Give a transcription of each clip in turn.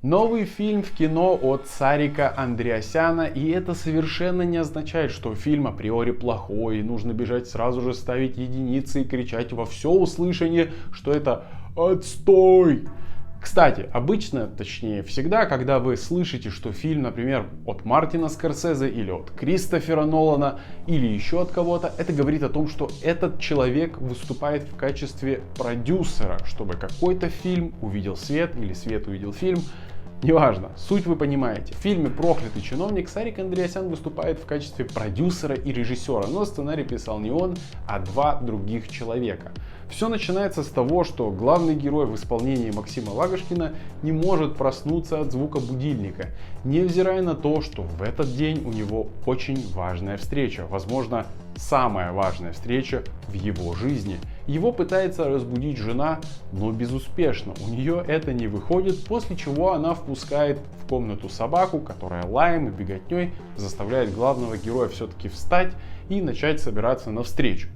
Новый фильм в кино от Сарика Андреасяна, и это совершенно не означает, что фильм априори плохой, и нужно бежать сразу же ставить единицы и кричать во все услышание, что это отстой. Кстати, обычно, точнее всегда, когда вы слышите, что фильм, например, от Мартина Скорсезе или от Кристофера Нолана или еще от кого-то, это говорит о том, что этот человек выступает в качестве продюсера, чтобы какой-то фильм увидел свет или свет увидел фильм. Неважно, суть вы понимаете. В фильме «Проклятый чиновник» Сарик Андреасян выступает в качестве продюсера и режиссера, но сценарий писал не он, а два других человека. Все начинается с того, что главный герой в исполнении Максима Лагошкина не может проснуться от звука будильника, невзирая на то, что в этот день у него очень важная встреча, возможно, самая важная встреча в его жизни. Его пытается разбудить жена, но безуспешно. У нее это не выходит, после чего она впускает в комнату собаку, которая лаем и беготней заставляет главного героя все-таки встать и начать собираться на встречу.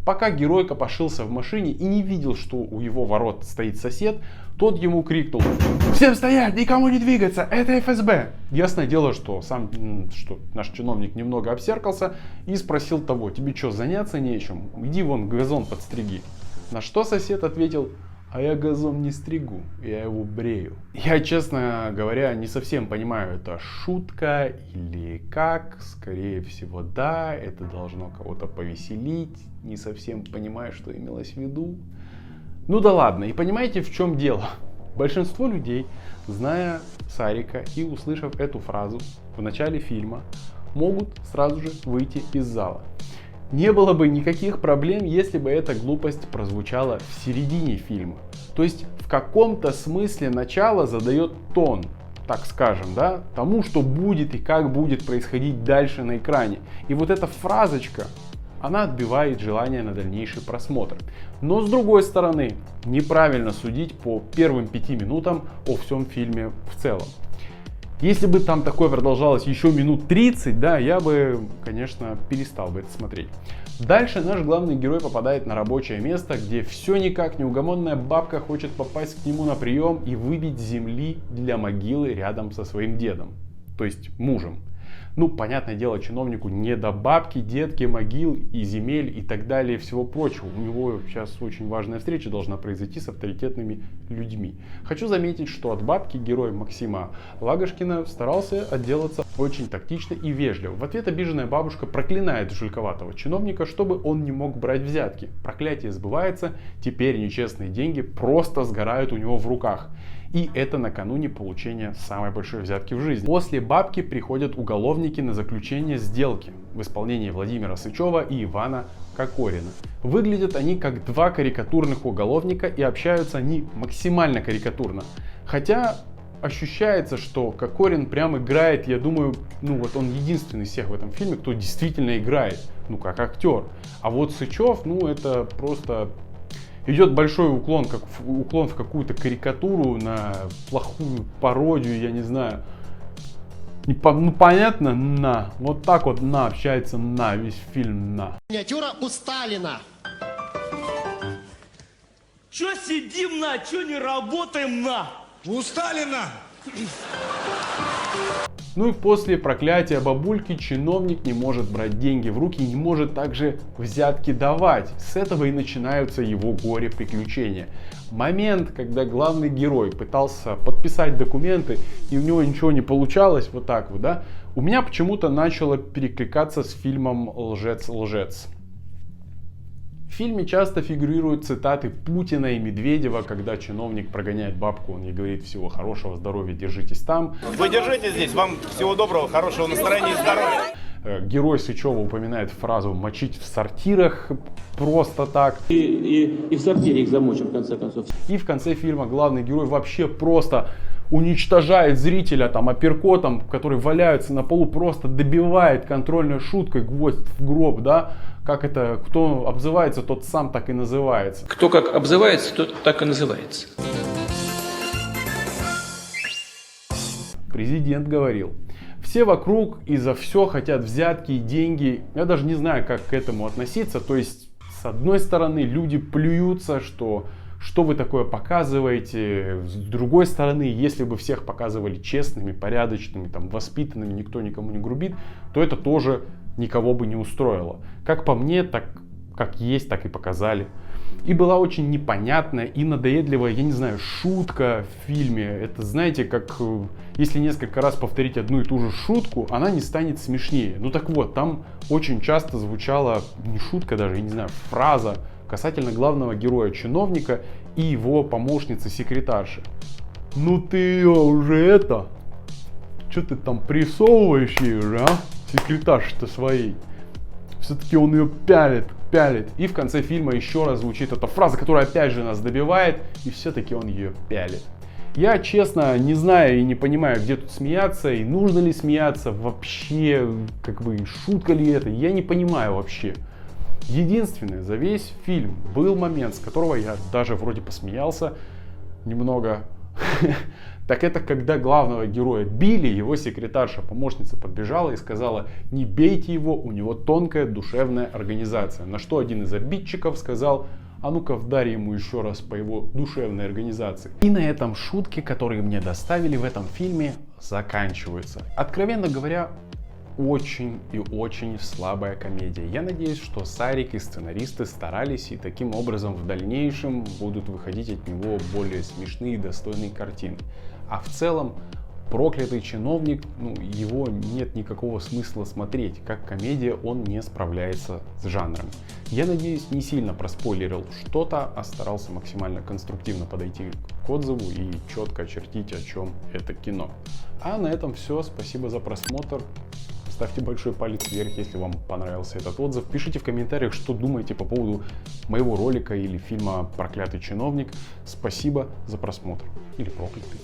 Пока герой копошился в машине и не видел, что у его ворот стоит сосед, тот ему крикнул: «Всем стоять, никому не двигаться, это ФСБ!» Ясное дело, что наш чиновник немного обсеркался и спросил того: «Тебе что, заняться нечем? Иди вон газон подстриги». На что сосед ответил: «А я газон не стригу, я его брею». Я, честно говоря, не совсем понимаю, это шутка или как. Скорее всего, да, это должно кого-то повеселить. Не совсем понимаю, что имелось в виду. Ну да ладно, и понимаете, в чем дело? Большинство людей, зная Сарика и услышав эту фразу в начале фильма, могут сразу же выйти из зала. Не было бы никаких проблем, если бы эта глупость прозвучала в середине фильма. То есть в каком-то смысле начало задает тон, так скажем, да, тому, что будет и как будет происходить дальше на экране. И вот эта фразочка, она отбивает желание на дальнейший просмотр. Но с другой стороны, неправильно судить по первым 5 минутам о всем фильме в целом. Если бы там такое продолжалось еще минут 30, да, я бы, конечно, перестал бы это смотреть. Дальше наш главный герой попадает на рабочее место, где все никак неугомонная бабка хочет попасть к нему на прием и выбить земли для могилы рядом со своим дедом, то есть мужем. Ну, понятное дело, чиновнику не до бабки, детки, могил и земель и так далее, и всего прочего. У него сейчас очень важная встреча должна произойти с авторитетными людьми. Хочу заметить, что от бабки герой Максима Лагошкина старался отделаться очень тактично и вежливо. В ответ обиженная бабушка проклинает жульковатого чиновника, чтобы он не мог брать взятки. Проклятие сбывается, теперь нечестные деньги просто сгорают у него в руках. И это накануне получения самой большой взятки в жизни. После бабки приходят уголовники на заключение сделки в исполнении Владимира Сычева и Ивана Кокорина. Выглядят они как два карикатурных уголовника и общаются они максимально карикатурно. Хотя ощущается, что Кокорин прям играет, я думаю, ну вот он единственный из всех в этом фильме, кто действительно играет, ну как актер. А вот Сычев, ну это просто... Идет большой уклон в какую-то карикатуру, на плохую пародию, я не знаю. Ну понятно, на. Вот так вот на общается на, весь фильм на. Миниатюра у Сталина. Чё сидим на, чё не работаем на? У Сталина. Ну и после проклятия бабульки чиновник не может брать деньги в руки и не может также взятки давать. С этого и начинаются его горе-приключения. Момент, когда главный герой пытался подписать документы и у него ничего не получалось, вот так вот, да, у меня почему-то начало перекликаться с фильмом «Лжец-лжец». В фильме часто фигурируют цитаты Путина и Медведева, когда чиновник прогоняет бабку, он ей говорит: всего хорошего, здоровья, держитесь там. Вы держитесь здесь, вам всего доброго, хорошего настроения и здоровья. Герой Сычева упоминает фразу «мочить в сортирах» просто так. И в сортире их замочим, в конце концов. И в конце фильма главный герой вообще просто уничтожает зрителя там апперкотом, который валяется на полу, просто добивает контрольной шуткой гвоздь в гроб, да. Как это, кто обзывается, тот сам так и называется. Кто как обзывается, тот так и называется. Президент говорил: все вокруг и за все хотят взятки и деньги. Я даже не знаю, как к этому относиться. То есть, с одной стороны, люди плюются, что что вы такое показываете. С другой стороны, если бы всех показывали честными, порядочными, там, воспитанными, никто никому не грубит, то это тоже никого бы не устроило. Как по мне, так как есть, так и показали. И была очень непонятная и надоедливая, я не знаю, шутка в фильме. Это, знаете, как если несколько раз повторить одну и ту же шутку, она не станет смешнее. Ну так вот, там очень часто звучала не шутка даже, я не знаю, фраза касательно главного героя, чиновника и его помощницы-секретарши. Ну ты ее уже это, что ты там прессовываешь ей уже, а? Секретарши-то своей. Все-таки он ее пялит. И в конце фильма еще раз звучит эта фраза, которая опять же нас добивает, и все-таки он ее пялит. Я, честно, не знаю и не понимаю, где тут смеяться, и нужно ли смеяться вообще, как бы, шутка ли это, я не понимаю вообще. Единственное, за весь фильм был момент, с которого я даже вроде посмеялся немного. Так это когда главного героя били, его секретарша, помощница подбежала и сказала: не бейте его, у него тонкая душевная организация. На что один из обидчиков сказал: а ну-ка вдарь ему еще раз по его душевной организации. И на этом шутки, которые мне доставили в этом фильме, заканчиваются. Откровенно говоря, очень и очень слабая комедия. Я надеюсь, что Сарик и сценаристы старались и таким образом в дальнейшем будут выходить от него более смешные и достойные картины. А в целом, «Проклятый чиновник», его нет никакого смысла смотреть. Как комедия он не справляется с жанром. Я надеюсь, не сильно проспойлерил что-то, а старался максимально конструктивно подойти к отзыву и четко очертить, о чем это кино. А на этом все. Спасибо за просмотр. Ставьте большой палец вверх, если вам понравился этот отзыв. Пишите в комментариях, что думаете по поводу моего ролика или фильма «Проклятый чиновник». Спасибо за просмотр. Или «Проклятый».